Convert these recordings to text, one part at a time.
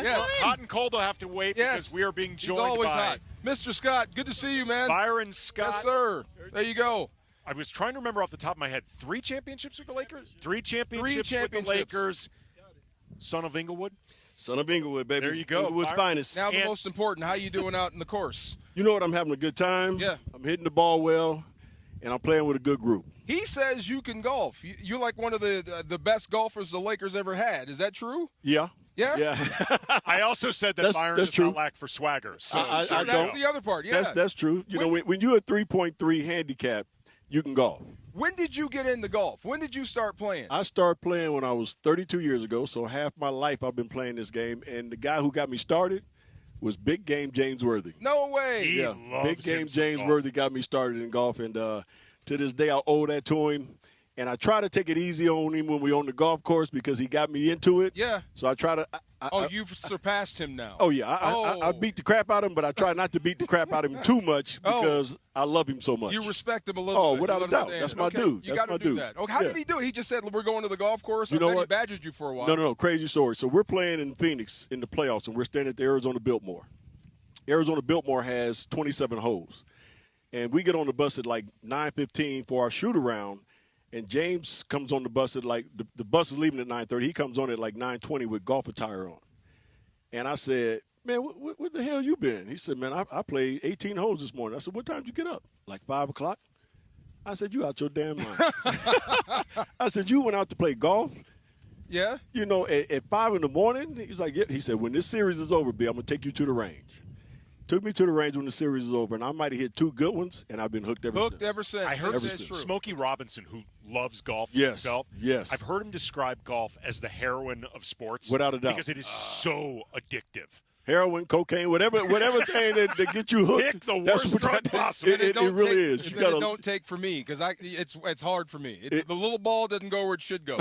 Yeah. Yes. Hot and cold will have to wait because we are being joined He's always by hot. Mr. Scott, good to see you, man. Byron Scott. Yes, sir. There you go. I was trying to remember off the top of my head, 3 championships with the Lakers? 3 championships with the Lakers. Son of Inglewood? Son of Inglewood, baby. There you go. Inglewood's finest. Now the most important, how you doing out in the course? You know what? I'm having a good time. Yeah. I'm hitting the ball well, and I'm playing with a good group. He says you can golf. You're like one of the best golfers the Lakers ever had. Is that true? Yeah. Yeah? Yeah. I also said that Byron does true. not lack for swagger. So I don't. That's the other part, yeah. That's true. You know, when you're a 3.3 handicap, you can golf. When did you get into golf? When did you start playing? I started playing when I was 32 years ago, so half my life I've been playing this game. And the guy who got me started was Big Game James Worthy. No way. He Yeah, loves Big Game him some James golf. Worthy got me started in golf, and to this day I owe that to him. And I try to take it easy on him when we're on the golf course because he got me into it. Yeah. So I try to. You've surpassed him now. Oh, yeah. I beat the crap out of him, but I try not to beat the crap out of him too much because I love him so much. You respect him a little Oh, bit. without You a doubt. understand. That's my Okay. dude. You That's got my to do dude. that. Okay, how did he do it? He just said, we're going to the golf course? You know I bet what? he badgered you for a while. No. Crazy story. So we're playing in Phoenix in the playoffs, and we're standing at the Arizona Biltmore. Arizona Biltmore has 27 holes. And we get on the bus at like 9:15 for our shoot-around, and James comes on the bus at like the bus is leaving at 9:30. He comes on at like 9:20 with golf attire on. And I said, man, what the hell you been? He said, man, I played 18 holes this morning. I said, what time did you get up? Like 5 o'clock? I said, you out your damn mind. I said, you went out to play golf? Yeah? You know, at 5 in the morning? He's like, yeah. He said, when this series is over, B, I'm going to take you to the range. Took me to the range when the series is over, and I might have hit 2 good ones, and I've been hooked ever since. I heard Ever since. Smokey Robinson, who loves golf Yes, himself. yes. I've heard him describe golf as the heroin of sports. Without a doubt. Because it is so addictive. Heroin, cocaine, whatever thing that get you hooked. Pick the that's worst what drug that- possible. It really is. You gotta, don't take for me because it's hard for me. The little ball doesn't go where it should go.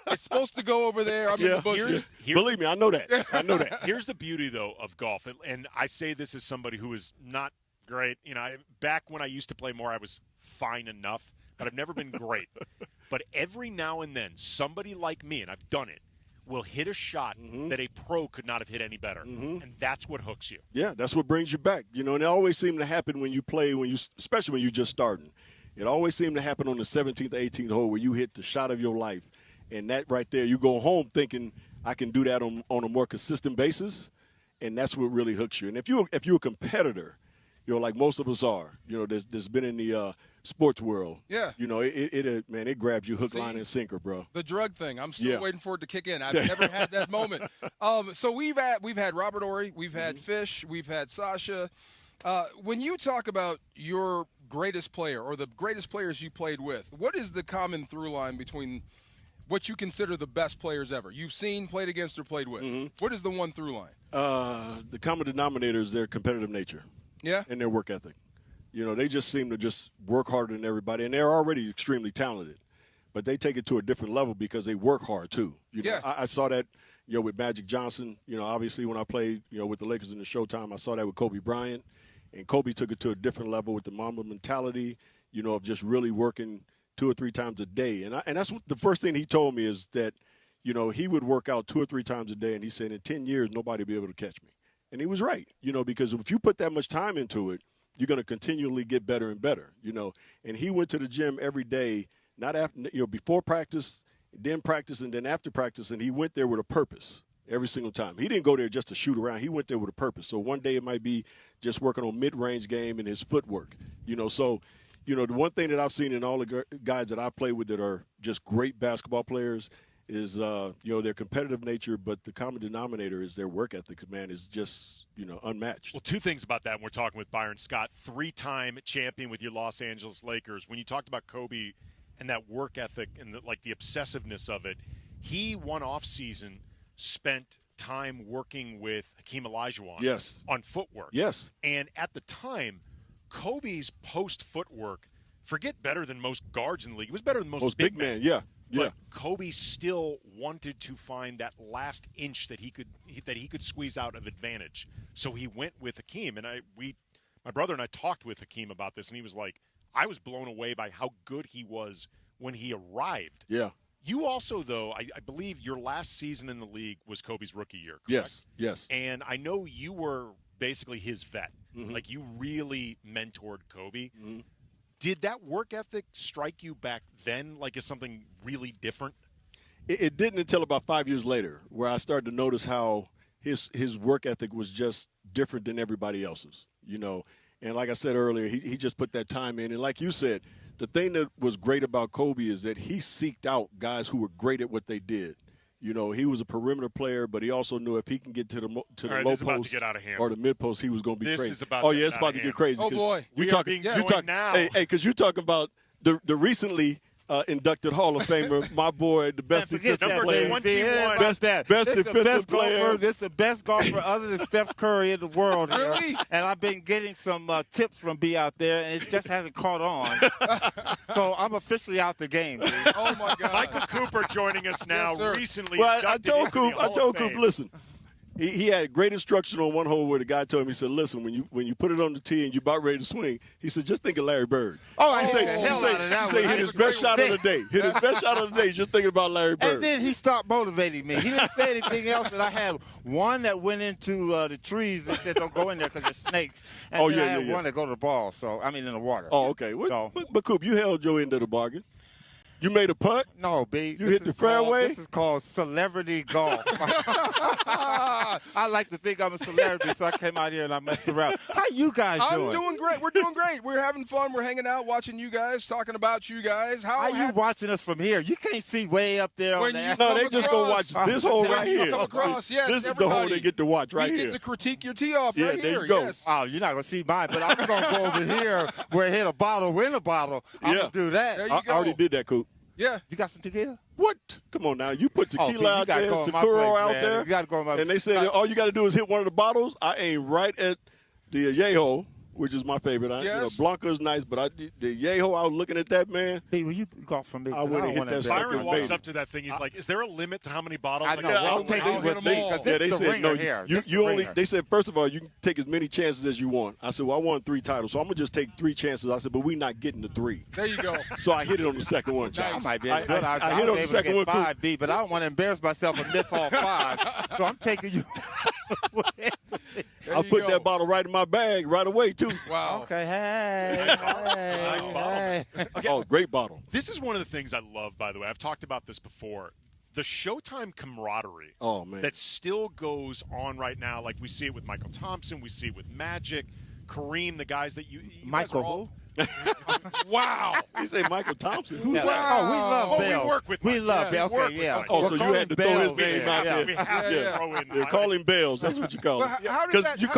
It's supposed to go over there. I'm in the bushes. Believe me, I know that. I know that. Here's the beauty, though, of golf, and I say this as somebody who is not great. You know, back when I used to play more, I was fine enough, but I've never been great. But every now and then, somebody like me, and I've done it, will hit a shot that a pro could not have hit any better, and that's what hooks you. Yeah, that's what brings you back. You know, and it always seems to happen when you play, especially when you're just starting. It always seems to happen on the 17th, 18th hole where you hit the shot of your life, and that right there, you go home thinking I can do that on a more consistent basis, and that's what really hooks you. And if you're a competitor, you know, like most of us are, you know, there's been in the sports world. Yeah. You know, it grabs you hook, line, and sinker, bro. The drug thing. I'm still waiting for it to kick in. I've never had that moment. So we've had Robert Horry, we've had Fish, we've had Sasha. When you talk about your greatest player or the greatest players you played with, what is the common through line between what you consider the best players ever? You've seen, played against, or played with. What is the one through line? The common denominator is their competitive nature. Yeah. And their work ethic. You know, they just seem to just work harder than everybody, and they're already extremely talented. But they take it to a different level because they work hard too. You know, I saw that, you know, with Magic Johnson. You know, obviously when I played, you know, with the Lakers in the Showtime, I saw that with Kobe Bryant, and Kobe took it to a different level with the Mamba mentality. You know, of just really working 2 or 3 times a day. And that's what the first thing he told me is that, you know, he would work out 2 or 3 times a day, and he said in 10 years nobody will be able to catch me. And he was right. You know, because if you put that much time into it, you're going to continually get better and better, you know. And he went to the gym every day, not after, you know, before practice, then practice, and then after practice, and he went there with a purpose every single time. He didn't go there just to shoot around. He went there with a purpose. So one day it might be just working on mid-range game and his footwork, you know. So, you know, the one thing that I've seen in all the guys that I've played with that are just great basketball players is, you know, their competitive nature, but the common denominator is their work ethic, man, is just, you know, unmatched. Well, 2 things about that, and we're talking with Byron Scott, 3-time champion with your Los Angeles Lakers. When you talked about Kobe and that work ethic and the obsessiveness of it, he, one off season, spent time working with Hakeem Olajuwon on footwork. Yes. And at the time, Kobe's post footwork, forget better than most guards in the league. It was better than most big men. Yeah. But Kobe still wanted to find that last inch that he could squeeze out of advantage. So he went with Hakeem, and my brother and I talked with Hakeem about this, and he was like, I was blown away by how good he was when he arrived. Yeah. You also, though, I believe your last season in the league was Kobe's rookie year, correct? Yes, yes. And I know you were basically his vet. Mm-hmm. Like, you really mentored Kobe. Mm-hmm. Did that work ethic strike you back then, like, as something really different? It didn't until about 5 years later, where I started to notice how his work ethic was just different than everybody else's, you know. And like I said earlier, he just put that time in. And like you said, the thing that was great about Kobe is that he seeked out guys who were great at what they did. You know, he was a perimeter player, but he also knew if he can get to the low post or the mid post, he was going to be crazy. Is about oh, yeah, it's about to get crazy. Oh, boy. You talking now. Hey, because you're talking about the recently inducted Hall of Famer, my boy, the best defensive player. Best defensive player. This is the best golfer other than Steph Curry in the world. Really? And I've been getting some tips from B out there, and it just hasn't caught on. So I'm officially out the game. B. Oh, my God. Michael Cooper joining us now. Yes, Recently, well, I told Coop, listen. He had great instruction on one hole where the guy told him, he said, listen, when you put it on the tee and you're about ready to swing, he said, just think of Larry Bird. Oh, he said, hit his best shot of the day. Hit his best shot of the day, just thinking about Larry Bird. And then he stopped motivating me. He didn't say anything else. And I had one that went into the trees and said, don't go in there because there's snakes. And I had one that go to the ball, in the water. Oh, okay. But Coop, you held your end of the bargain. You made a putt? No, B. You hit the fairway? This is called celebrity golf. I like to think I'm a celebrity, so I came out here and I messed around. How you guys doing? I'm doing great. We're doing great. We're having fun. We're hanging out, watching you guys, talking about you guys. How you watching us from here? You can't see way up there. No, they just go watch this hole right here. Come across, yes, this is the hole they get to watch right here. You get to critique your tee off right there here. You go. Yes. Oh, you're not going to see mine, but I'm going to go over here where it hit a bottle, win a bottle. I'm going to do that. There you I go. already did that, Coop. Yeah. You got some tequila? What? Come on now. You put tequila out there, Sakura out there. You got to go on my and they said all you got to do is hit one of the bottles. I aim right at the Yeho, which is my favorite. Blanca is nice, but the Yeho, I was looking at that, man. Hey, will you golf from me? I would have hit that. Byron walks up to that thing. He's like, is there a limit to how many bottles? I'll take it with me. They said, no, you only, they said, first of all, you can take as many chances as you want. I said, well, I won 3 titles, so I'm going to just take 3 chances. I said, but we're not getting the 3. There you go. So I hit it on the second one, Charles. I might be I hit on the second one, 5B, but I don't want to embarrass myself and miss all 5. So I'm taking you. I put that bottle right in my bag right away, too. Wow. Okay, hey. Nice bottle. Okay. Oh, great bottle. This is one of the things I love, by the way. I've talked about this before. The Showtime camaraderie that still goes on right now. Like we see it with Mychal Thompson. We see it with Magic, Kareem, the guys that you Michael who? Wow. You say Mychal Thompson? Who's that? Wow. Oh, we love Bell. We work with We love Bell. Okay, yeah. Oh, so you had to throw his name out there. We have to throw in. Call him Bells. That's what you call him. Because you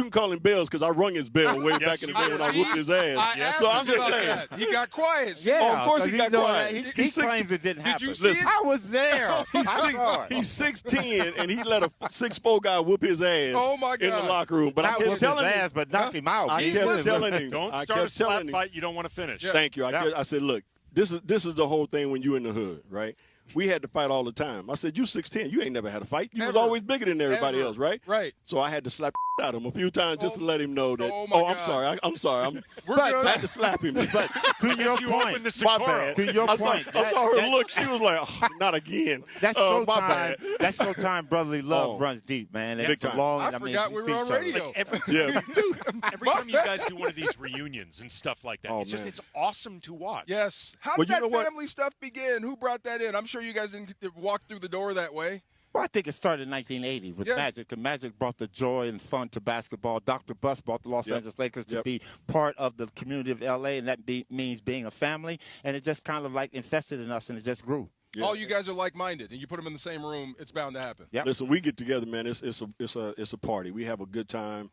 can call him Bells because I rung his bell way back in the day when I whooped his ass. So I'm just saying. He got quiet. Yeah, of course he got quiet. He claims it didn't happen. Did you see it? I was there. He's 6'10", and he let a 6'4" guy whoop his ass in the locker room. But I kept telling him. But knock him out. I kept telling him. Don't start a slap fight you don't want to finish. Thank you. I said, look, this is the whole thing when you in the hood, right? We had to fight all the time. I said, you 6'10", you ain't never had a fight. You was always bigger than everybody else, right? Right. So I had to slap out him a few times just to let him know that. I'm sorry. I'm sorry. I had to slap him. But to your point, my bad. To your point, I saw her look. She was like, oh, not again. That's my Showtime. bad. That Showtime brotherly love runs deep, man. Big time. I forgot we were on radio. Every time you guys do one of these reunions and stuff like that, it's awesome to watch. Yes. How did that family stuff begin? Who brought that in? I'm sure you guys didn't walk through the door that way. Well, I think it started in 1980 with Magic. And Magic brought the joy and fun to basketball. Dr. Buss brought the Los Angeles Lakers to be part of the community of L.A., and that means being a family. And it just kind of like infested in us, and it just grew. Yeah. All you guys are like-minded, and you put them in the same room, it's bound to happen. Yep. Listen, we get together, man. It's a party. We have a good time.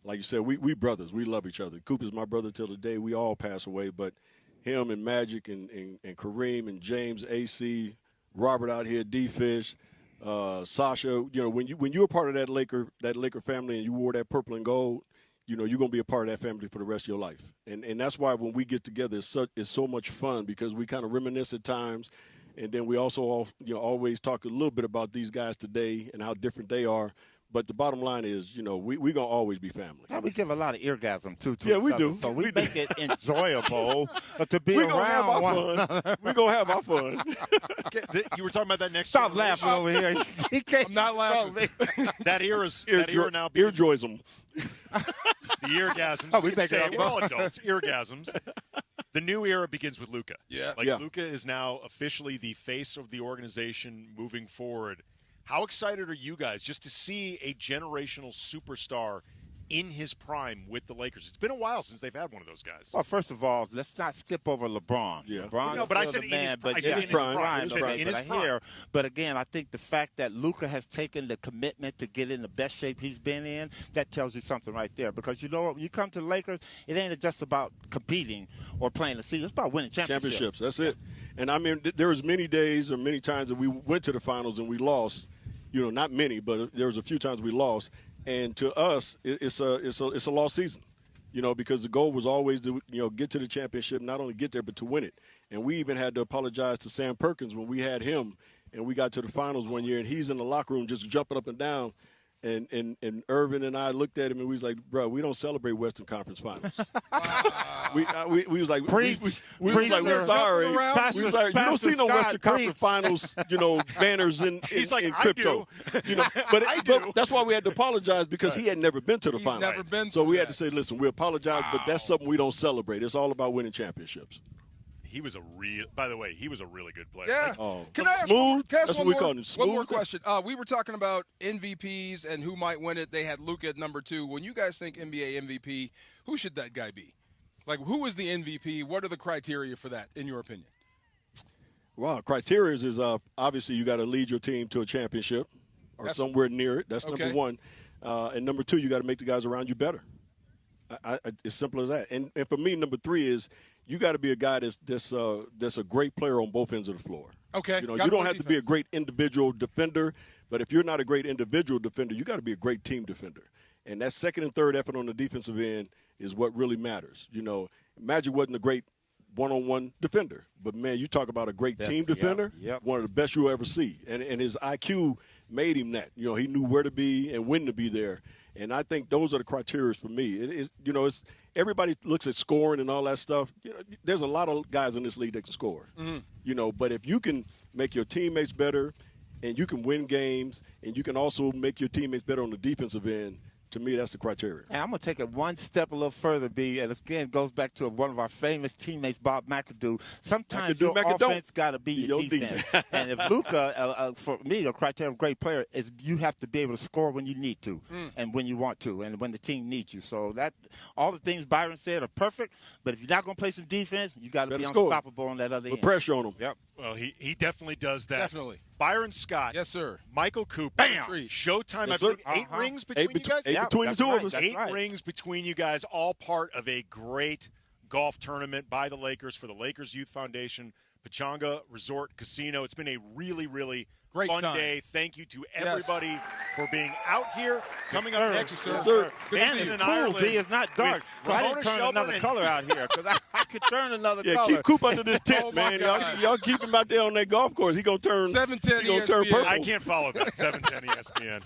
Like you said, we brothers. We love each other. Coop is my brother till the day we all pass away, but him and Magic and Kareem and James, AC, Robert out here, D-Fish, Sasha, when you were part of that Laker family and you wore that purple and gold, you're going to be a part of that family for the rest of your life. And that's why when we get together, it's so much fun because we kind of reminisce at times. And then we also always talk a little bit about these guys today and how different they are. But the bottom line is, you know, we gonna always be family. Yeah, we give a lot of eargasm too. Yeah, we do. So we make it enjoyable to be We're around. gonna have our fun. We're gonna have our fun. You were talking about that next. Stop laughing over here. I'm not laughing. That era now. Earjoism. The eargasms. Oh, we can make it say up. we're all adults. Eargasms. The new era begins with Luka. Yeah. Luka is now officially the face of the organization moving forward. How excited are you guys just to see a generational superstar in his prime with the Lakers? It's been a while since they've had one of those guys. Well, first of all, let's not skip over LeBron. Yeah. LeBron's No, but I still said the in man, his but prime. in his prime. In his prime. But again, I think the fact that Luka has taken the commitment to get in the best shape he's been in, that tells you something right there. Because you know what, when you come to the Lakers, it ain't just about competing or playing the season. It's about winning championships. That's it. And I mean, there was many days or many times that we went to the finals and we lost. You know, not many, but there was a few times we lost. And to us, it's a lost season, you know, because the goal was always to, you know, get to the championship, not only get there, but to win it. And we even had to apologize to Sam Perkins when we had him and we got to the finals one year and he's in the locker room just jumping up and down. And Irvin and I looked at him and we was like, bro, we don't celebrate Western Conference Finals. we was like, we was like, we're sorry. We was like, you don't see no Western Conference Finals, you know, banners in crypto. You know, but that's why we had to apologize because he had never been to the finals. Never been. So we had to say, listen, we apologize, but that's something we don't celebrate. It's all about winning championships. He was by the way, he was a really good player. Yeah. Can I ask smooth? That's what we call him. Smooth. One more question. We were talking about MVPs and who might win it. They had Luka at number 2. When you guys think NBA MVP, who should that guy be? Like, who is the MVP? What are the criteria for that, in your opinion? Well, criteria is obviously you got to lead your team to a championship or somewhere near it. That's number 1. And number 2, you got to make the guys around you better. As simple as that. And for me, number 3 is you got to be a guy that's a great player on both ends of the floor. Okay. You know, you don't have to be a great individual defender, but if you're not a great individual defender, you got to be a great team defender. And that second and third effort on the defensive end is what really matters. You know, Magic wasn't a great one-on-one defender, but man, you talk about a great team defender, one of the best you'll ever see. And his IQ made him that. You know, he knew where to be and when to be there. And I think those are the criteria for me. You know, it's everybody looks at scoring and all that stuff. You know, there's a lot of guys in this league that can score. Mm-hmm. You know, but if you can make your teammates better and you can win games and you can also make your teammates better on the defensive end, to me, that's the criteria. And I'm going to take it one step a little further, B. And again, it goes back to one of our famous teammates, Bob McAdoo. Sometimes your offense got to be your defense. And if Luka, for me, the criteria of a great player is you have to be able to score when you need to and when you want to and when the team needs you. So that all the things Byron said are perfect, but if you're not going to play some defense, you got to be unstoppable on that other end. Put pressure on him. Yep. Well, he definitely does that. Definitely. Byron Scott. Yes, sir. Mychal Cooper. Bam. Showtime. Yes, I believe 8 uh-huh. rings between you guys? 8 between the two of us. 8 rings between you guys, all part of a great golf tournament by the Lakers for the Lakers Youth Foundation, Pechanga Casino. It's been a really, really great fun day. Thank you to everybody for being out here. Coming up next, sir. And it's cool, B. It's not dark, so I didn't turn another color out here because I could turn another color. Keep Coop under this tent, man. Y'all keep him out there on that golf course. He going to turn 710 ESPN. Turn purple. I can't follow that. 710 ESPN.